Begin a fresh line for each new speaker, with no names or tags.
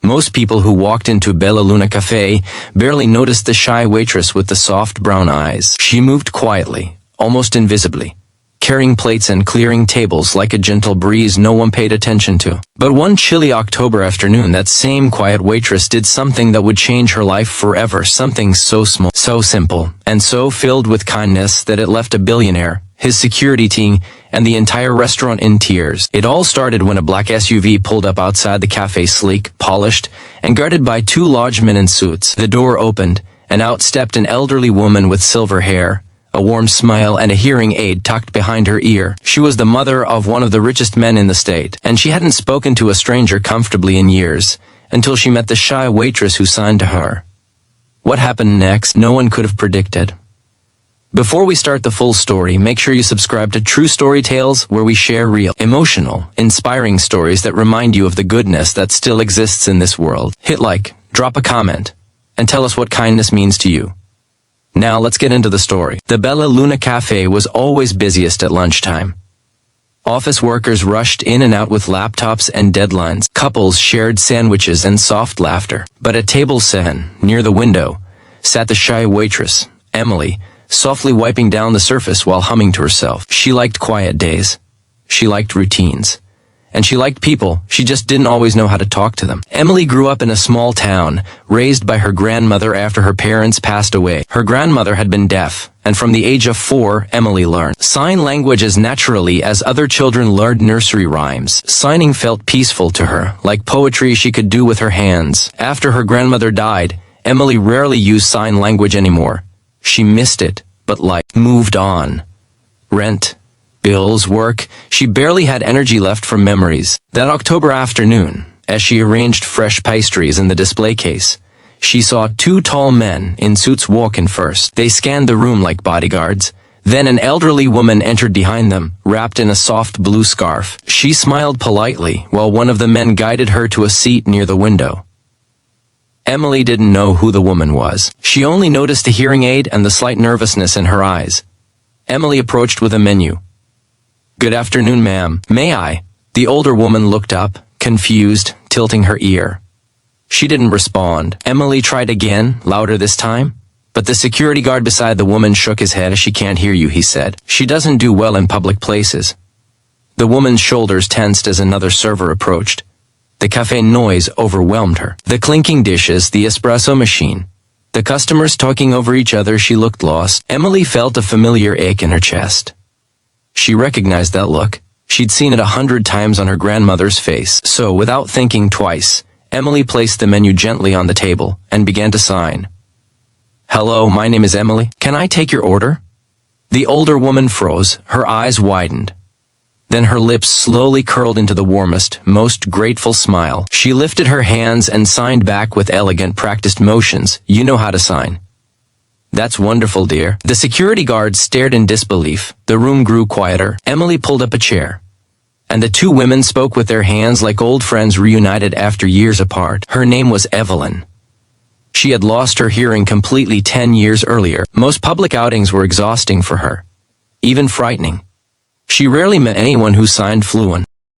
Most people who walked into Bella Luna Café barely noticed the shy waitress with the soft brown eyes. She moved quietly, almost invisibly, carrying plates and clearing tables like a gentle breeze no one paid attention to. But one chilly October afternoon, that same quiet waitress did something that would change her life forever, something so small, so simple, and so filled with kindness that it left a billionaire, his security team, and the entire restaurant in tears. It all started when a black SUV pulled up outside the cafe, sleek, polished, and guarded by two large men in suits. The door opened, and out stepped an elderly woman with silver hair, a warm smile, and a hearing aid tucked behind her ear. She was the mother of one of the richest men in the state, and she hadn't spoken to a stranger comfortably in years, until she met the shy waitress who signed to her. What happened next, no one could have predicted. Before we start the full story, make sure you subscribe to True Story Tales, where we share real, emotional, inspiring stories that remind you of the goodness that still exists in this world. Hit like, drop a comment, and tell us what kindness means to you. Now let's get into the story. The Bella Luna Cafe was always busiest at lunchtime. Office workers rushed in and out with laptops and deadlines. Couples shared sandwiches and soft laughter. But at table 7, near the window, sat the shy waitress, Emily, softly wiping down the surface while humming to herself. She liked quiet days. She liked routines. And she liked people, she just didn't always know how to talk to them. Emily grew up in a small town, raised by her grandmother after her parents passed away. Her grandmother had been deaf, and from the age of 4, Emily learned sign language as naturally as other children learned nursery rhymes. Signing felt peaceful to her, like poetry she could do with her hands. After her grandmother died, Emily rarely used sign language anymore. She missed it, but life moved on. Rent, bills, work, she barely had energy left for memories. That October afternoon, as she arranged fresh pastries in the display case, she saw 2 tall men in suits walk in first. They scanned the room like bodyguards. Then an elderly woman entered behind them, wrapped in a soft blue scarf. She smiled politely, while one of the men guided her to a seat near the window. Emily didn't know who the woman was. She only noticed the hearing aid and the slight nervousness in her eyes. Emily approached with a menu. "Good afternoon, ma'am. May I?" The older woman looked up, confused, tilting her ear. She didn't respond. Emily tried again, louder this time. But the security guard beside the woman shook his head. "She can't hear you," he said. "She doesn't do well in public places." The woman's shoulders tensed as another server approached. The cafe noise overwhelmed her. The clinking dishes, the espresso machine, the customers talking over each other. She looked lost. Emily felt a familiar ache in her chest. She recognized that look. She'd seen it 100 times on her grandmother's face. So, without thinking twice, Emily placed the menu gently on the table and began to sign. "Hello, my name is Emily. Can I take your order?" The older woman froze, her eyes widened. Then her lips slowly curled into the warmest, most grateful smile. She lifted her hands and signed back with elegant, practiced motions. "You know how to sign." "That's wonderful, dear." The security guard stared in disbelief. The room grew quieter. Emily pulled up a chair, and the 2 women spoke with their hands like old friends reunited after years apart. Her name was Evelyn. She had lost her hearing completely 10 years earlier. Most public outings were exhausting for her, even frightening. She rarely met anyone who signed fluent.